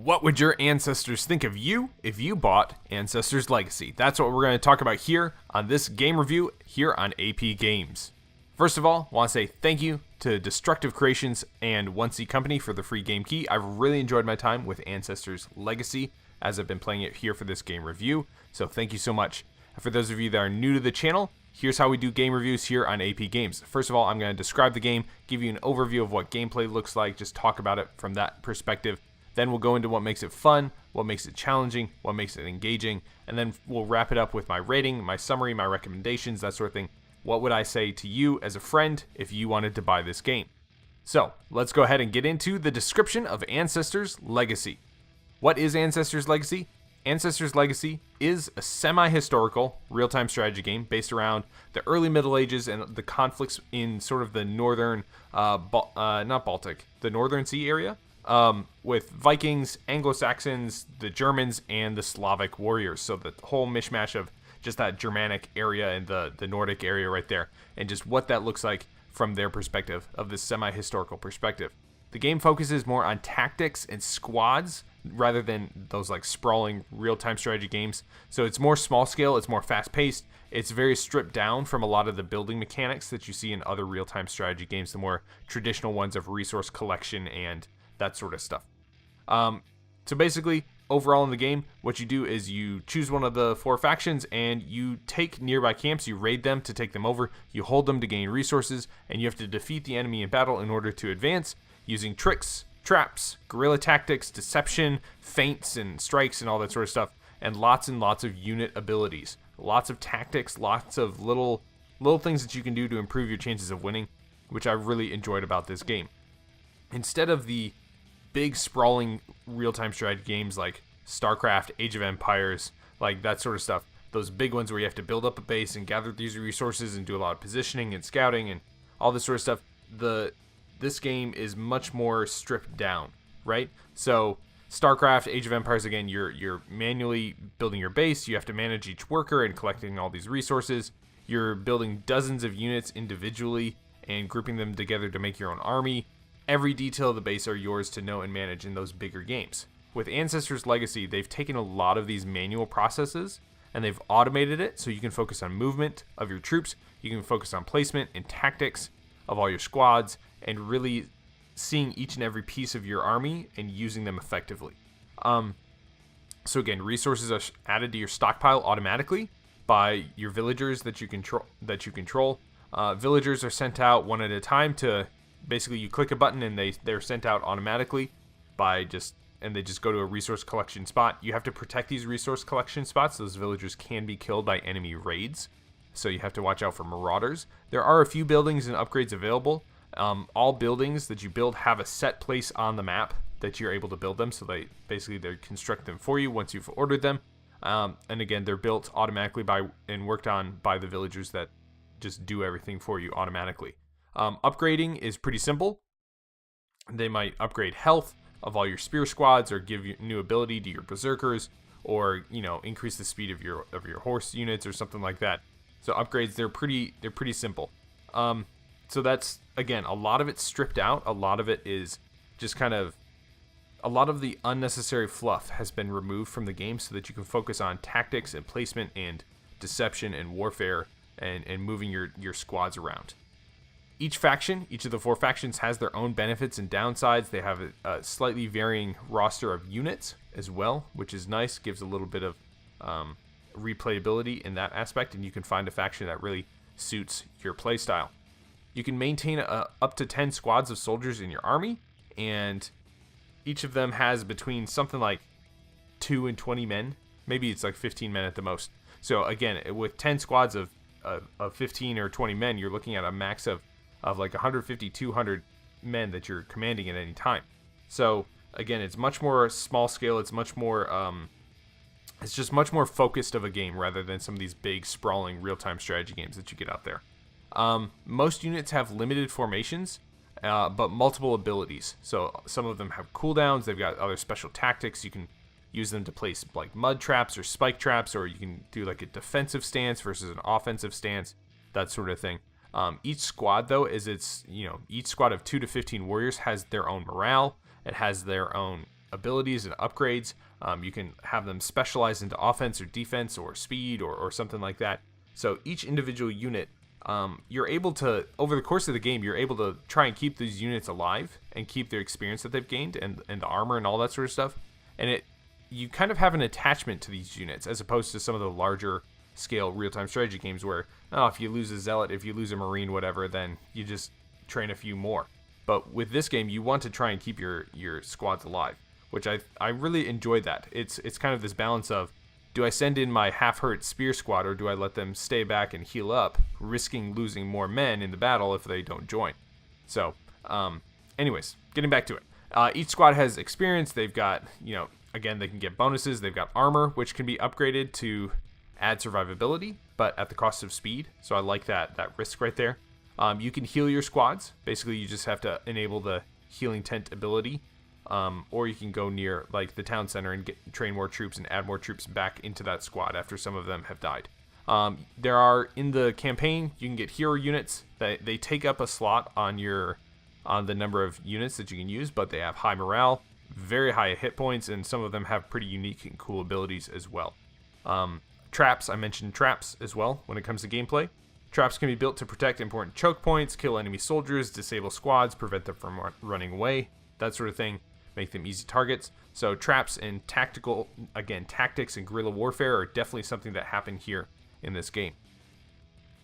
What would your ancestors think of you if you bought Ancestor's Legacy? That's what we're going to talk about here on this game review here on AP Games. First of all, I want to say thank you to Destructive Creations and 1C Company for the free game key. I've really enjoyed my time with Ancestor's Legacy as I've been playing it here for this game review, so thank you so much. For those of you that are new to the channel, here's how we do game reviews here on AP Games. First of all, I'm going to describe the game, give you an overview of what gameplay looks like, just talk about it from that perspective. Then we'll go into what makes it fun, what makes it challenging, what makes it engaging, and then we'll wrap it up with my rating, my summary, my recommendations, that sort of thing. What would I say to you as a friend if you wanted to buy this game? So, let's go ahead and get into the description of Ancestor's Legacy. What is Ancestor's Legacy? Ancestor's Legacy is a semi-historical real-time strategy game based around the early Middle Ages and the conflicts in sort of the northern, not Baltic, the Northern Sea area. With Vikings, Anglo-Saxons, the Germans, and the Slavic warriors. So the whole mishmash of just that Germanic area and the Nordic area right there, and just what that looks like from their perspective, of this semi-historical perspective. The game focuses more on tactics and squads rather than those like sprawling real-time strategy games. So it's more small scale, it's more fast-paced, it's very stripped down from a lot of the building mechanics that you see in other real-time strategy games, the more traditional ones of resource collection and that sort of stuff. So basically, overall in the game, what you do is you choose one of the 4 factions and you take nearby camps, you raid them to take them over, you hold them to gain resources, and you have to defeat the enemy in battle in order to advance using tricks, traps, guerrilla tactics, deception, feints, and strikes, and all that sort of stuff, and lots of unit abilities. Lots of tactics, lots of little things that you can do to improve your chances of winning, which I really enjoyed about this game. Instead of the big sprawling real-time strategy games like StarCraft, Age of Empires, like that sort of stuff, those big ones where you have to build up a base and gather these resources and do a lot of positioning and scouting and all this sort of stuff, this game is much more stripped down, right? So StarCraft, Age of Empires, again, you're manually building your base, you have to manage each worker and collecting all these resources, you're building dozens of units individually and grouping them together to make your own army. Every detail of the base are yours to know and manage in those bigger games. With Ancestor's Legacy, they've taken a lot of these manual processes and they've automated it so you can focus on movement of your troops, you can focus on placement and tactics of all your squads, and really seeing each and every piece of your army and using them effectively. So again, resources are added to your stockpile automatically by your villagers that you control. Villagers are sent out one at a time to basically you click a button and they're sent out automatically and they just go to a resource collection spot. You have to protect these resource collection spots. Those villagers can be killed by enemy raids, so you have to watch out for marauders. There are a few buildings and upgrades available. All buildings that you build have a set place on the map that you're able to build them, so they construct them for you once you've ordered them. And again, they're built automatically and worked on by the villagers that just do everything for you automatically. Upgrading is pretty simple. They might upgrade health of all your spear squads, or give you new ability to your berserkers, or increase the speed of your horse units or something like that. So upgrades, they're pretty simple. So that's, again, a lot of it's stripped out. A lot of it is just a lot of the unnecessary fluff has been removed from the game so that you can focus on tactics and placement and deception and warfare and moving your squads around. Each of the 4 factions has their own benefits and downsides. They have a slightly varying roster of units as well, which is nice, gives a little bit of replayability in that aspect, and you can find a faction that really suits your playstyle. You can maintain up to 10 squads of soldiers in your army, and each of them has between something like 2 and 20 men. Maybe it's like 15 men at the most. So again, with 10 squads of 15 or 20 men, you're looking at a max of like 150, 200 men that you're commanding at any time. So again, it's much more small scale. It's much more, it's just much more focused of a game rather than some of these big sprawling real-time strategy games that you get out there. Most units have limited formations, but multiple abilities. So some of them have cooldowns. They've got other special tactics. You can use them to place like mud traps or spike traps, or you can do like a defensive stance versus an offensive stance, that sort of thing. Each squad, though, each squad of 2 to 15 warriors has their own morale. It has their own abilities and upgrades. You can have them specialize into offense or defense or speed or something like that. So each individual unit, you're able to, over the course of the game, you're able to try and keep these units alive and keep their experience that they've gained and the armor and all that sort of stuff. And you kind of have an attachment to these units as opposed to some of the larger scale real-time strategy games where, if you lose a zealot, if you lose a marine, whatever, then you just train a few more. But with this game, you want to try and keep your squads alive, which I really enjoyed that. It's kind of this balance of, do I send in my half-hurt spear squad or do I let them stay back and heal up, risking losing more men in the battle if they don't join? So, anyways, getting back to it. Each squad has experience. They've got, again, they can get bonuses. They've got armor, which can be upgraded to add survivability, but at the cost of speed. So I like that risk right there. You can heal your squads. Basically, you just have to enable the healing tent ability. Or you can go near like the town center and train more troops and add more troops back into that squad after some of them have died. There are, in the campaign, you can get hero units that they take up a slot on the number of units that you can use, but they have high morale, very high hit points, and some of them have pretty unique and cool abilities as well. Traps, I mentioned traps as well when it comes to gameplay. Traps can be built to protect important choke points, kill enemy soldiers, disable squads, prevent them from running away, that sort of thing. Make them easy targets. So traps and tactics and guerrilla warfare are definitely something that happen here in this game.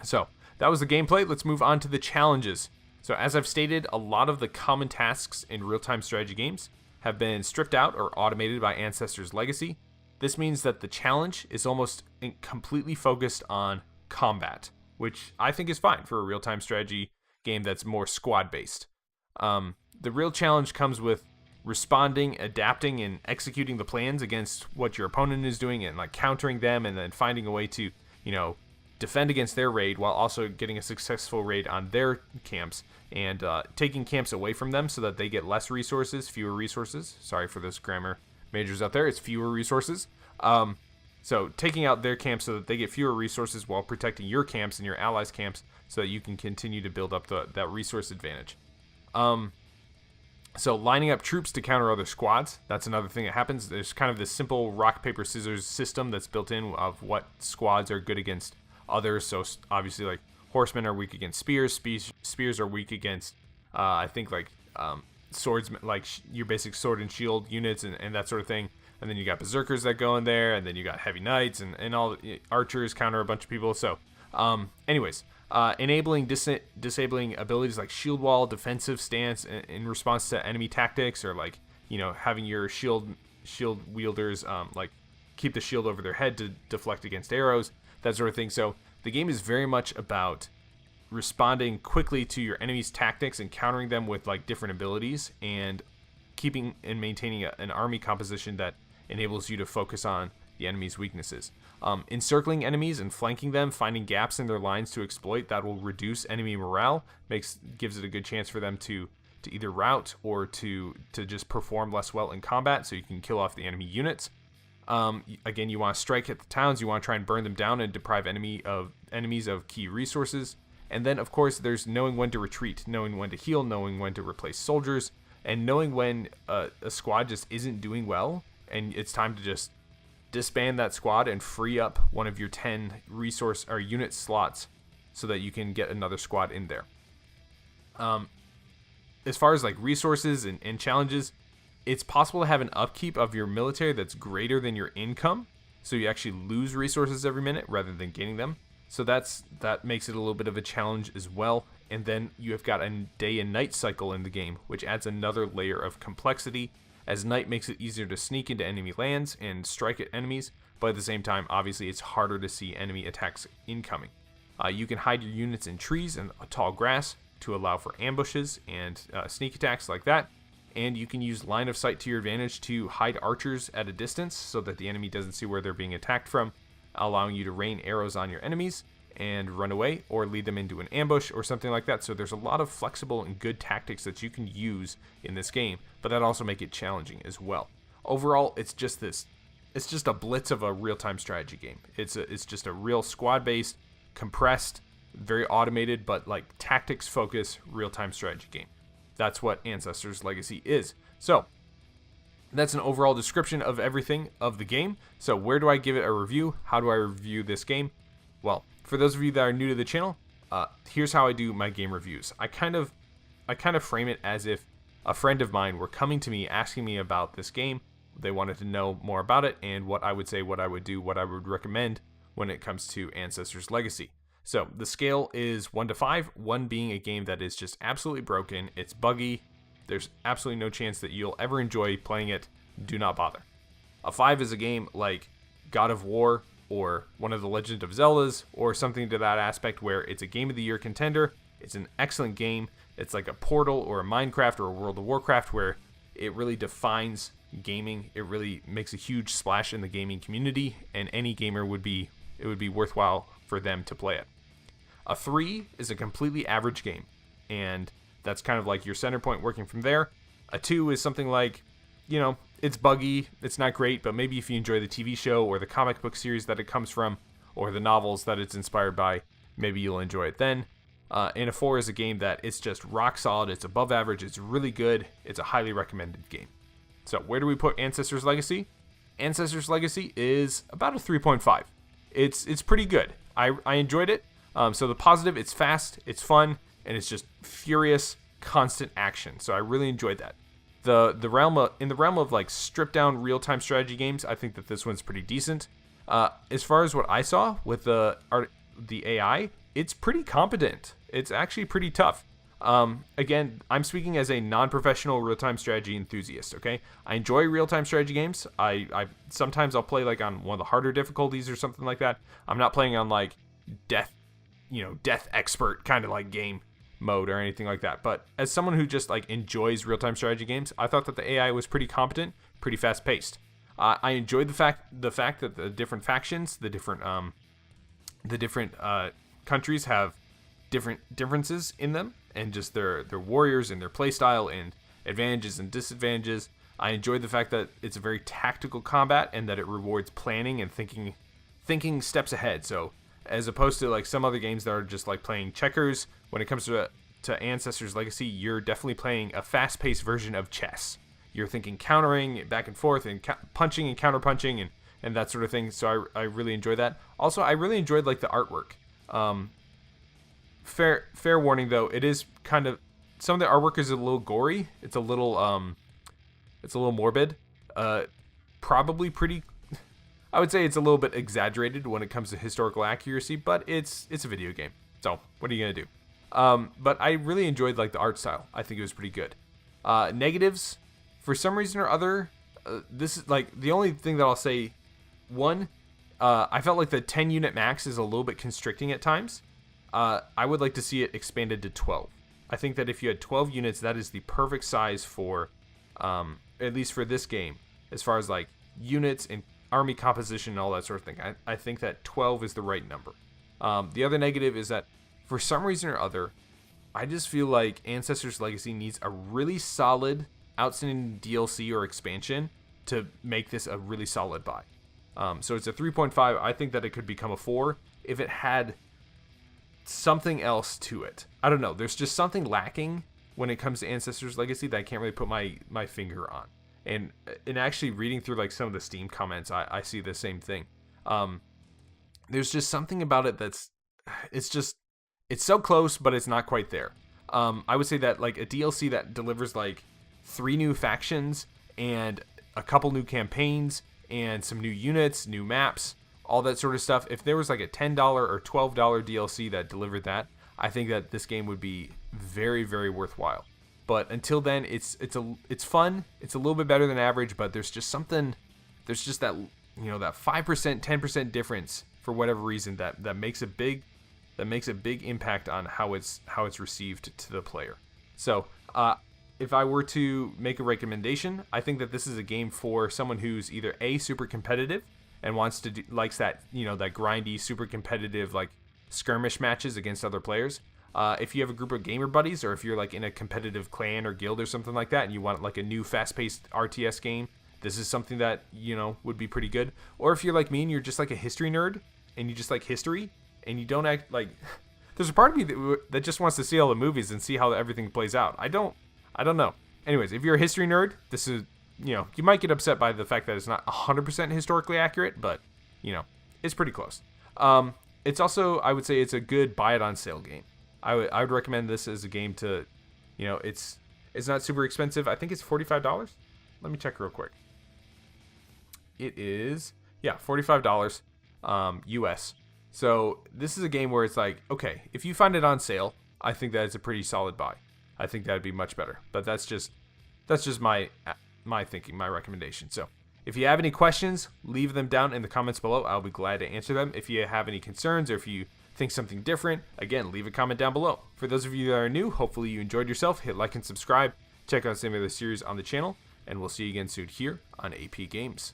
So that was the gameplay. Let's move on to the challenges. So as I've stated, a lot of the common tasks in real-time strategy games have been stripped out or automated by Ancestor's Legacy. This means that the challenge is almost completely focused on combat, which I think is fine for a real-time strategy game that's more squad-based. The real challenge comes with responding, adapting, and executing the plans against what your opponent is doing and like countering them and then finding a way to, defend against their raid while also getting a successful raid on their camps and taking camps away from them so that they get less resources, fewer resources. Sorry for those grammar majors out there. It's fewer resources. So taking out their camps so that they get fewer resources while protecting your camps and your allies' camps so that you can continue to build up that resource advantage. So lining up troops to counter other squads, that's another thing that happens. There's kind of this simple rock, paper, scissors system that's built in of what squads are good against others. So obviously like horsemen are weak against spears. Spears are weak against, I think like swords, like your basic sword and shield units and that sort of thing. And then you got berserkers that go in there, and then you got heavy knights and all archers counter a bunch of people. So anyways, enabling disabling abilities like shield wall, defensive stance in response to enemy tactics, or like having your shield wielders like keep the shield over their head to deflect against arrows, that sort of thing. So the game is very much about responding quickly to your enemy's tactics and countering them with like different abilities and keeping and maintaining an army composition that enables you to focus on the enemy's weaknesses. Encircling enemies and flanking them, finding gaps in their lines to exploit, that will reduce enemy morale, gives it a good chance for them to either rout or to just perform less well in combat, so you can kill off the enemy units. Again, you want to strike at the towns, you want to try and burn them down and deprive enemies of key resources. And then, of course, there's knowing when to retreat, knowing when to heal, knowing when to replace soldiers, and knowing when a squad just isn't doing well, and it's time to just disband that squad and free up one of your 10 resource or unit slots so that you can get another squad in there. As far as like resources and challenges, it's possible to have an upkeep of your military that's greater than your income, so you actually lose resources every minute rather than gaining them. So that makes it a little bit of a challenge as well. And then you have got a day and night cycle in the game, which adds another layer of complexity, as night makes it easier to sneak into enemy lands and strike at enemies, but at the same time, obviously, it's harder to see enemy attacks incoming. You can hide your units in trees and tall grass to allow for ambushes and sneak attacks like that, and you can use line of sight to your advantage to hide archers at a distance so that the enemy doesn't see where they're being attacked from, allowing you to rain arrows on your enemies and run away or lead them into an ambush or something like that. So there's a lot of flexible and good tactics that you can use in this game, but that also make it challenging as well. Overall, it's just a blitz of a real-time strategy game. It's just a real squad-based, compressed, very automated, but like tactics-focused real-time strategy game. That's what Ancestor's Legacy is. So That's an overall description of everything of the game. So where do I give it a review? How do I review this game? Well, for those of you that are new to the channel, here's how I do my game reviews. I kind of frame it as if a friend of mine were coming to me asking me about this game. They wanted to know more about it and what I would say, what I would do, what I would recommend when it comes to Ancestor's Legacy. So the scale is 1 to 5, 1 being a game that is just absolutely broken. It's buggy. There's absolutely no chance that you'll ever enjoy playing it. Do not bother. A 5 is a game like God of War or one of the Legend of Zeldas or something to that aspect where it's a Game of the Year contender. It's an excellent game. It's like a Portal or a Minecraft or a World of Warcraft where it really defines gaming. It really makes a huge splash in the gaming community, and any gamer would be worthwhile for them to play it. A 3 is a completely average game, and that's kind of like your center point working from there. A 2 is something like, it's buggy, it's not great, but maybe if you enjoy the TV show or the comic book series that it comes from or the novels that it's inspired by, maybe you'll enjoy it then. And a 4 is a game that it's just rock solid, it's above average, it's really good, it's a highly recommended game. So where do we put Ancestor's Legacy? Ancestor's Legacy is about a 3.5. It's pretty good. I enjoyed it. So the positive, it's fast, it's fun, and it's just furious, constant action. So I really enjoyed that. In the realm of like stripped down real-time strategy games, I think that this one's pretty decent. As far as what I saw with the AI, it's pretty competent. It's actually pretty tough. Again, I'm speaking as a non-professional real-time strategy enthusiast, okay? I enjoy real-time strategy games. I sometimes I'll play like on one of the harder difficulties or something like that. I'm not playing on like death expert kind of like game mode or anything like that. But as someone who just like enjoys real-time strategy games, I thought that the AI was pretty competent, pretty fast-paced. I enjoyed the fact that the different factions, the different countries have different differences in them, and just their warriors and their playstyle and advantages and disadvantages. I enjoyed the fact that it's a very tactical combat and that it rewards planning and thinking steps ahead. So as opposed to like some other games that are just like playing checkers, when it comes to Ancestor's Legacy, you're definitely playing a fast-paced version of chess. You're thinking countering back and forth and punching and counter-punching and that sort of thing. So I really enjoyed that. Also, I really enjoyed like the artwork. Fair warning though, it is kind of, some of the artwork is a little gory. It's a little morbid. Probably pretty, I would say it's a little bit exaggerated when it comes to historical accuracy, but it's a video game. So what are you gonna do? But I really enjoyed like the art style. I think it was pretty good. Negatives, for some reason or other, this is like the only thing that I'll say. One, I felt like the 10 unit max is a little bit constricting at times. I would like to see it expanded to 12. I think that if you had 12 units, that is the perfect size for, at least for this game, as far as like units and army composition and all that sort of thing. I think that 12 is the right number. The other negative is that for some reason or other, I just feel like Ancestor's Legacy needs a really solid, outstanding DLC or expansion to make this a really solid buy. So it's a 3.5. I think that it could become a 4 if it had something else to it. I don't know. There's just something lacking when it comes to Ancestor's Legacy that I can't really put my finger on. And actually reading through like some of the Steam comments, I see the same thing. There's just something about it it's so close, but it's not quite there. I would say that like a DLC that delivers like 3 new factions and a couple new campaigns and some new units, new maps, all that sort of stuff. If there was like a $10 or $12 DLC that delivered that, I think that this game would be very, very worthwhile. But until then, it's fun. It's a little bit better than average, but there's just that, that 5%, 10% difference for whatever reason that makes a big impact on how it's received to the player. So, if I were to make a recommendation, I think that this is a game for someone who's either A, super competitive and likes that, that grindy, super competitive, like skirmish matches against other players. If you have a group of gamer buddies, or if you're like in a competitive clan or guild or something like that, and you want like a new fast-paced RTS game, this is something that, would be pretty good. Or if you're like me and you're just like a history nerd and you just like history and you don't act like, there's a part of me that just wants to see all the movies and see how everything plays out. I don't know. Anyways, if you're a history nerd, this is you might get upset by the fact that it's not 100% historically accurate, but it's pretty close. It's also, I would say, it's a good buy it on sale game. I would recommend this as a game to, it's not super expensive. I think it's $45. Let me check real quick. It is, $45 US. So this is a game where it's like, okay, if you find it on sale, I think that is a pretty solid buy. I think that'd be much better. But that's just my thinking, my recommendation. So if you have any questions, leave them down in the comments below. I'll be glad to answer them. If you have any concerns or if you think something different, again, leave a comment down below. For those of you that are new, hopefully you enjoyed yourself. Hit like and subscribe. Check out some of the series on the channel, and we'll see you again soon here on AP Games.